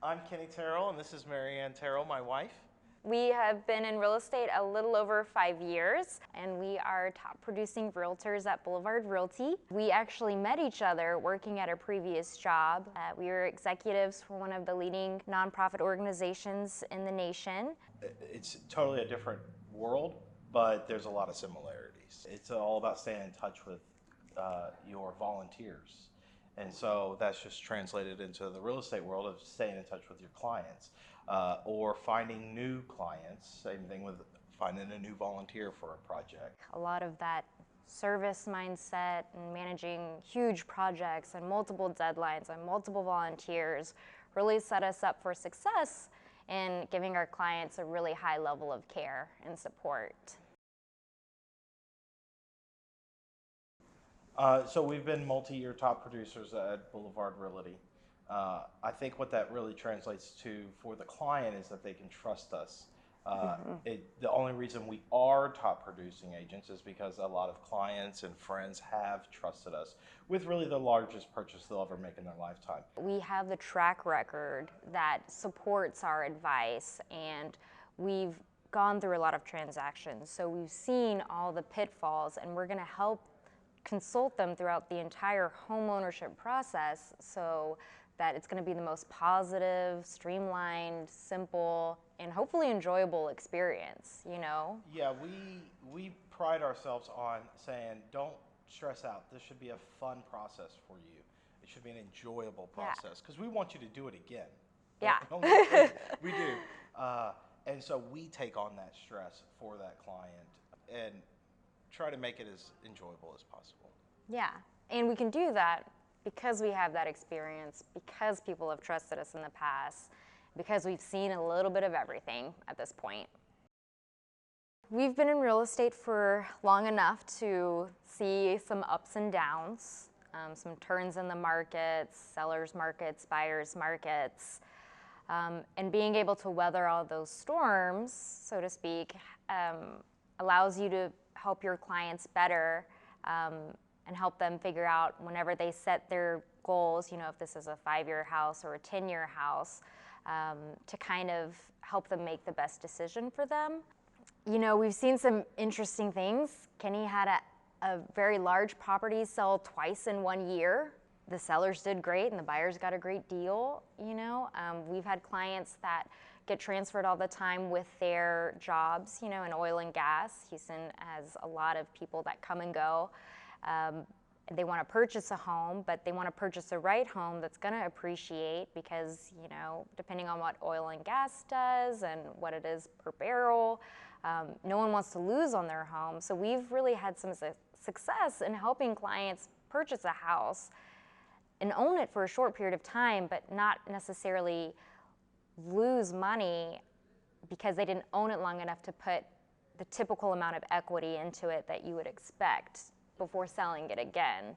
I'm Kenny Terrell, and this is Marianne Terrell, my wife. We have been in real estate a little over 5 years, and we are top producing realtors at Boulevard Realty. We actually met each other working at a previous job. We were executives for one of the leading nonprofit organizations in the nation. It's totally a different world, but there's a lot of similarities. It's all about staying in touch with your volunteers. And so that's just translated into the real estate world of staying in touch with your clients or finding new clients. Same thing with finding a new volunteer for a project. A lot of that service mindset and managing huge projects and multiple deadlines and multiple volunteers really set us up for success in giving our clients a really high level of care and support. So we've been multi-year top producers at Boulevard Realty. I think what that really translates to for the client is that they can trust us. The only reason we are top producing agents is because a lot of clients and friends have trusted us with really the largest purchase they'll ever make in their lifetime. We have the track record that supports our advice, and we've gone through a lot of transactions. So we've seen all the pitfalls, and we're going to help consult them throughout the entire home ownership process so that it's going to be the most positive, streamlined, simple, and hopefully enjoyable experience, you know? Yeah, we pride ourselves on saying, don't stress out. This should be a fun process for you. It should be an enjoyable process because we want you to do it again. Yeah. We do. And so we take on that stress for that client and try to make it as enjoyable as possible. Yeah, and we can do that because we have that experience, because people have trusted us in the past, because we've seen a little bit of everything at this point. We've been in real estate for long enough to see some ups and downs, some turns in the markets, sellers markets, buyers markets, and being able to weather all those storms, so to speak, allows you to help your clients better and help them figure out whenever they set their goals, you know, if this is a 5-year house or a 10-year house, to kind of help them make the best decision for them. You know, we've seen some interesting things. Kenny had a very large property sell twice in 1 year. The sellers did great and the buyers got a great deal, you know. We've had clients that get transferred all the time with their jobs, you know, in oil and gas. Houston has a lot of people that come and go. They want to purchase a home, but they want to purchase the right home that's going to appreciate because, you know, depending on what oil and gas does and what it is per barrel, no one wants to lose on their home. So we've really had some success in helping clients purchase a house and own it for a short period of time, but not necessarily lose money because they didn't own it long enough to put the typical amount of equity into it that you would expect before selling it again.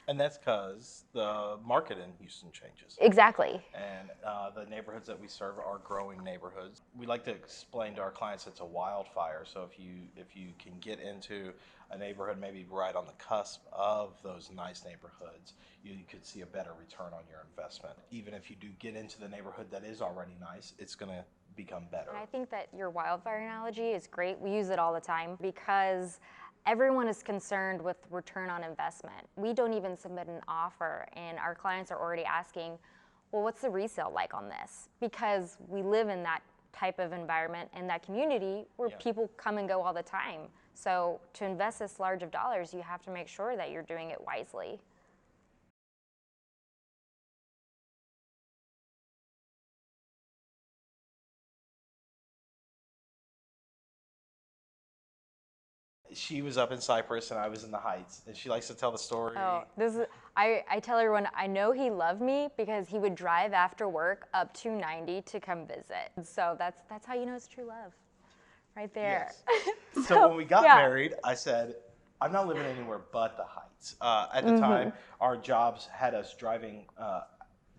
And that's because the market in Houston changes. Exactly. And the neighborhoods that we serve are growing neighborhoods. We like to explain to our clients it's a wildfire. So if you can get into a neighborhood maybe right on the cusp of those nice neighborhoods, you could see a better return on your investment. Even if you do get into the neighborhood that is already nice, it's going to become better. And I think that your wildfire analogy is great. We use it all the time because everyone is concerned with return on investment. We don't even submit an offer, and our clients are already asking, well, what's the resale like on this? Because we live in that type of environment and that community where people come and go all the time. So to invest this large of dollars, you have to make sure that you're doing it wisely. She was up in Cypress and I was in the Heights, and she likes to tell the story. Oh, I tell everyone, I know he loved me because he would drive after work up 290 to come visit. So that's how you know it's true love, right there. Yes. So when we got married, I said, I'm not living anywhere but the Heights. At the time, our jobs had us driving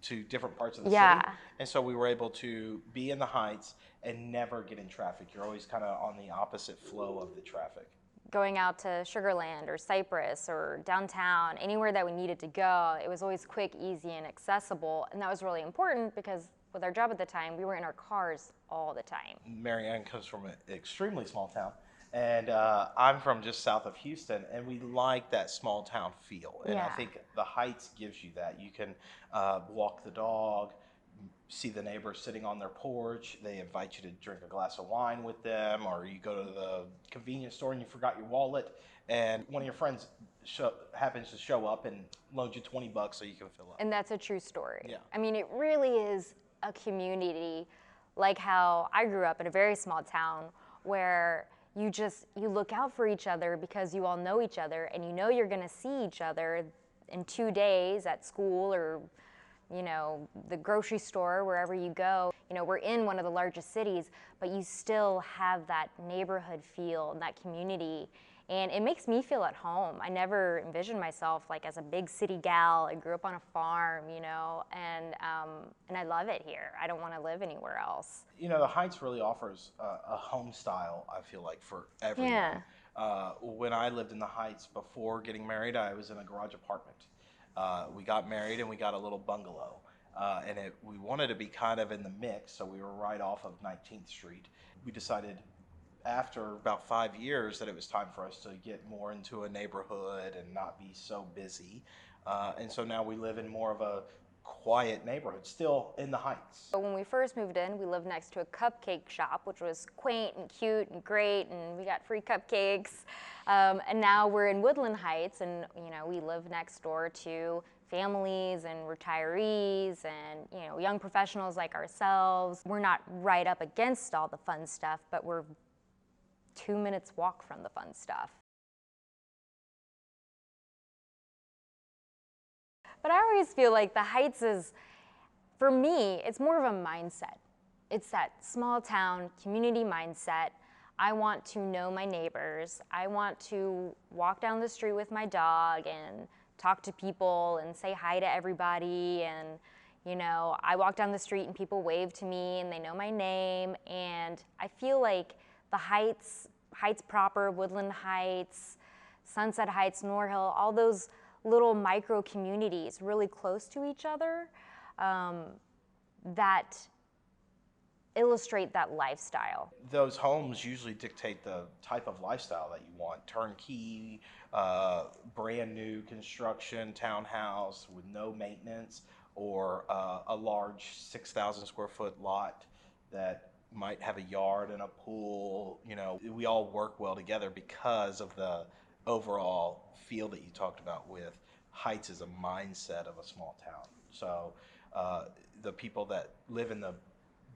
to different parts of the city, and so we were able to be in the Heights and never get in traffic. You're always kind of on the opposite flow of the traffic. Going out to Sugar Land or Cypress or downtown, anywhere that we needed to go, it was always quick, easy, and accessible. And that was really important because with our job at the time, we were in our cars all the time. Marianne comes from an extremely small town, and I'm from just south of Houston, and we like that small town feel. And I Yeah. think the Heights gives you that. You can walk the dog, see the neighbors sitting on their porch. They invite you to drink a glass of wine with them, or you go to the convenience store and you forgot your wallet, and one of your friends happens to show up and loans you $20 so you can fill up. And that's a true story. Yeah. I mean, it really is a community, like how I grew up in a very small town where you look out for each other because you all know each other, and you know you're going to see each other in 2 days at school or, you know, the grocery store, wherever you go. You know, we're in one of the largest cities, but you still have that neighborhood feel and that community. And it makes me feel at home. I never envisioned myself like as a big city gal. I grew up on a farm, you know, and I love it here. I don't want to live anywhere else. You know, the Heights really offers a home style, I feel like, for everyone. Yeah. When I lived in the Heights before getting married, I was in a garage apartment. We got married and we got a little bungalow. And we wanted to be kind of in the mix, so we were right off of 19th Street. We decided after about 5 years that it was time for us to get more into a neighborhood and not be so busy. And so now we live in more of a quiet neighborhood, still in the Heights. When we first moved in, we lived next to a cupcake shop, which was quaint and cute and great, and we got free cupcakes. And now we're in Woodland Heights, and you know, we live next door to families and retirees and, you know, young professionals like ourselves. We're not right up against all the fun stuff, but we're 2 minutes walk from the fun stuff. But I always feel like the Heights is, for me, it's more of a mindset. It's that small town community mindset. I want to know my neighbors. I want to walk down the street with my dog and talk to people and say hi to everybody. And, you know, I walk down the street and people wave to me and they know my name. And I feel like the Heights proper, Woodland Heights, Sunset Heights, Norhill, all those little micro communities really close to each other that illustrate that lifestyle. Those homes usually dictate the type of lifestyle that you want. Turnkey, brand new construction, townhouse with no maintenance, or a large 6,000 square foot lot that might have a yard and a pool. You know, we all work well together because of the overall feel that you talked about with Heights is a mindset of a small town. So the people that live in the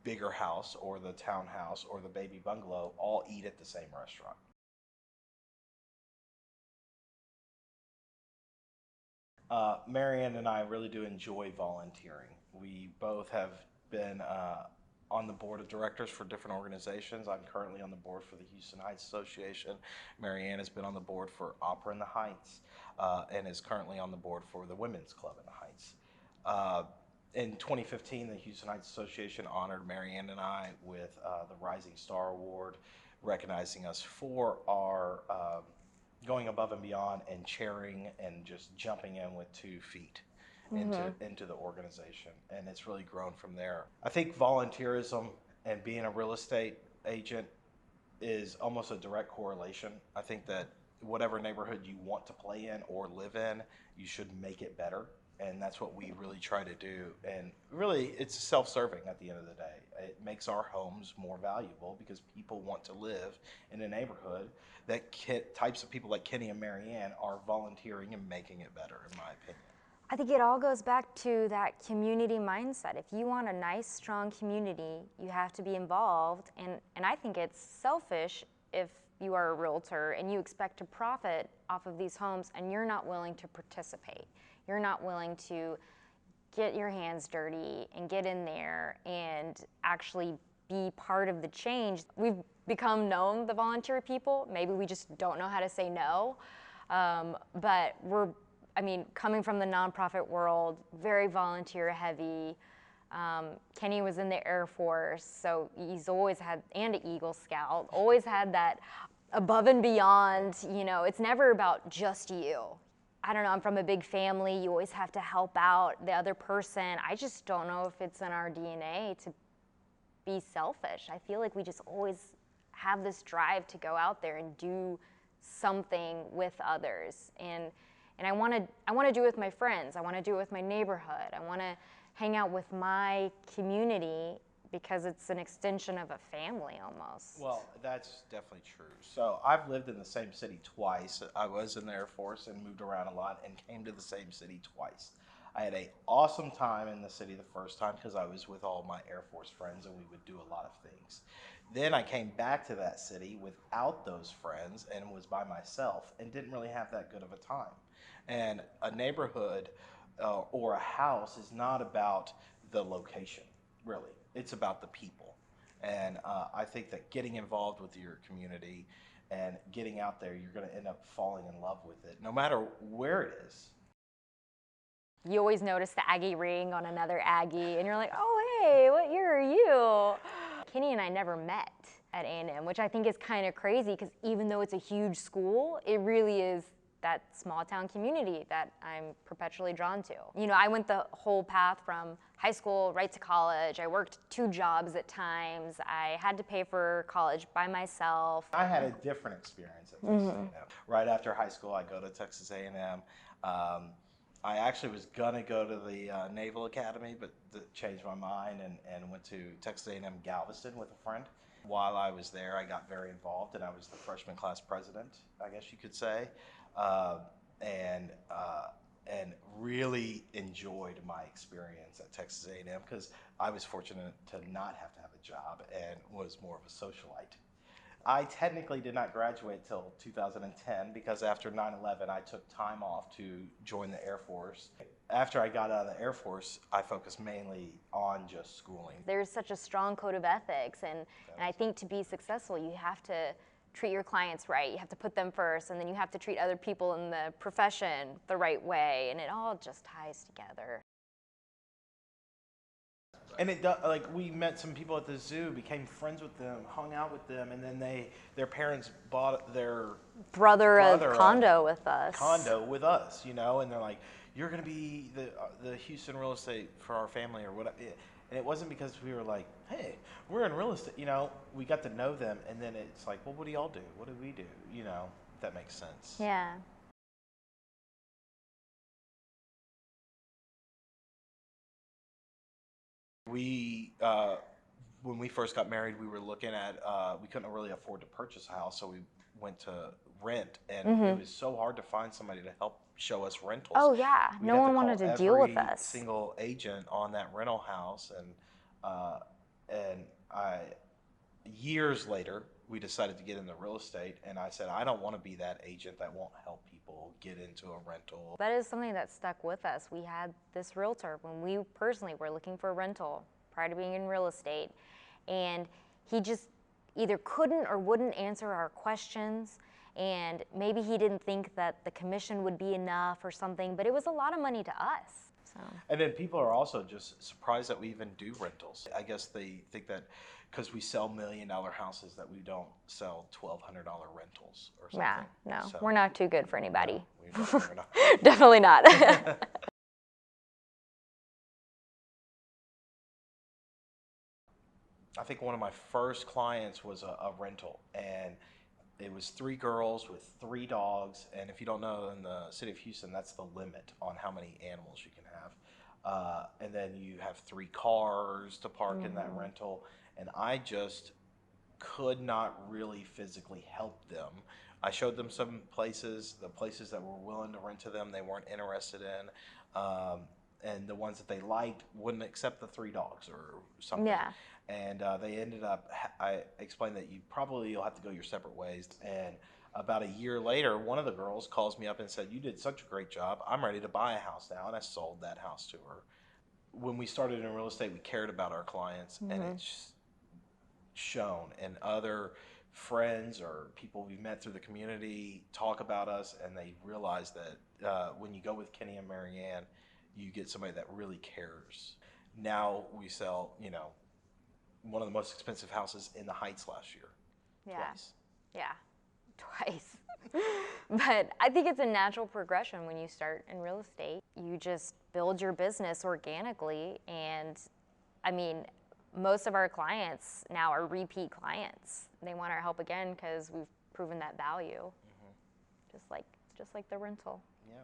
bigger house or the townhouse or the baby bungalow all eat at the same restaurant. Marianne and I really do enjoy volunteering. We both have been on the board of directors for different organizations. I'm currently on the board for the Houston Heights Association. Marianne has been on the board for Opera in the Heights and is currently on the board for the Women's Club in the Heights. In 2015, the Houston Heights Association honored Marianne and I with the Rising Star Award, recognizing us for our going above and beyond and cheering and just jumping in with 2 feet into the organization. And it's really grown from there. I think volunteerism and being a real estate agent is almost a direct correlation. I think that whatever neighborhood you want to play in or live in, you should make it better. And that's what we really try to do. And really, it's self-serving at the end of the day. It makes our homes more valuable because people want to live in a neighborhood that types of people like Kenny and Marianne are volunteering and making it better, in my opinion. I think it all goes back to that community mindset. If you want a nice, strong community, you have to be involved. And I think it's selfish if you are a realtor and you expect to profit off of these homes and you're not willing to participate. You're not willing to get your hands dirty and get in there and actually be part of the change. We've become known, the volunteer people. Maybe we just don't know how to say no. But coming from the nonprofit world, very volunteer heavy. Kenny was in the Air Force, so he's always had, and an Eagle Scout, always had that above and beyond, you know, it's never about just you. I don't know, I'm from a big family. You always have to help out the other person. I just don't know if it's in our DNA to be selfish. I feel like we just always have this drive to go out there and do something with others. And I want to do it with my friends. I want to do it with my neighborhood. I want to hang out with my community because it's an extension of a family almost. Well, that's definitely true. So I've lived in the same city twice. I was in the Air Force and moved around a lot and came to the same city twice. I had an awesome time in the city the first time because I was with all my Air Force friends and we would do a lot of things. Then I came back to that city without those friends and was by myself and didn't really have that good of a time. And a neighborhood or a house is not about the location, really. It's about the people. And I think that getting involved with your community and getting out there, you're going to end up falling in love with it, no matter where it is. You always notice the Aggie ring on another Aggie, and you're like, oh, hey, what year are you? Kenny and I never met at A&M, which I think is kind of crazy because even though it's a huge school, it really is that small town community that I'm perpetually drawn to. You know, I went the whole path from high school right to college. I worked 2 jobs at times. I had to pay for college by myself. I had a different experience at Texas A&M. Right after high school, I go to Texas A&M. I actually was gonna go to the Naval Academy, but changed my mind and went to Texas A&M Galveston with a friend. While I was there, I got very involved, and I was the freshman class president, I guess you could say, and really enjoyed my experience at Texas A&M because I was fortunate to not have to have a job and was more of a socialite. I technically did not graduate till 2010 because after 9/11 I took time off to join the Air Force. After I got out of the Air Force, I focused mainly on just schooling. There's such a strong code of ethics, and I think to be successful, you have to treat your clients right. You have to put them first, and then you have to treat other people in the profession the right way, and it all just ties together. And it does, like we met some people at the zoo, became friends with them, hung out with them, and then their parents bought their brother a condo with us. Condo with us, you know, and they're like, "You're gonna be the Houston real estate for our family," or whatever. And it wasn't because we were like, "Hey, we're in real estate," you know. We got to know them, and then it's like, "Well, what do y'all do? What do we do?" You know, if that makes sense. Yeah. We, when we first got married, we were looking at, we couldn't really afford to purchase a house, so we went to rent, and it was so hard to find somebody to help show us rentals. Oh yeah, no one wanted to deal with us. Single agent on that rental house, and years later, we decided to get into real estate, and I said, I don't want to be that agent that won't help people get into a rental. That is something that stuck with us. We had this realtor when we personally were looking for a rental prior to being in real estate, and he just either couldn't or wouldn't answer our questions, and maybe he didn't think that the commission would be enough or something, but it was a lot of money to us. So. And then people are also just surprised that we even do rentals. I guess they think that because we sell $1 million houses that we don't sell $1,200 rentals or something. Yeah, no, so, we're not too good for anybody. No, we're not. Definitely not. I think one of my first clients was a rental, and it was 3 girls with 3 dogs, and if you don't know, in the city of Houston, that's the limit on how many animals you can have. And then you have 3 cars to park in that rental, and I just could not really physically help them. I showed them some places, the places that were willing to rent to them they weren't interested in, and the ones that they liked wouldn't accept the 3 dogs or something. Yeah. And they ended up, I explained that you'll have to go your separate ways. And about a year later, one of the girls calls me up and said, "You did such a great job. I'm ready to buy a house now." And I sold that house to her. When we started in real estate, we cared about our clients, and it's shown. And other friends or people we've met through the community talk about us, and they realize that when you go with Kenny and Marianne, you get somebody that really cares. Now we sell, you know, one of the most expensive houses in the Heights last year. Yeah. Twice. Yeah. Twice. But I think it's a natural progression when you start in real estate. You just build your business organically. And I mean, most of our clients now are repeat clients. They want our help again because we've proven that value. Just like the rental. Yeah.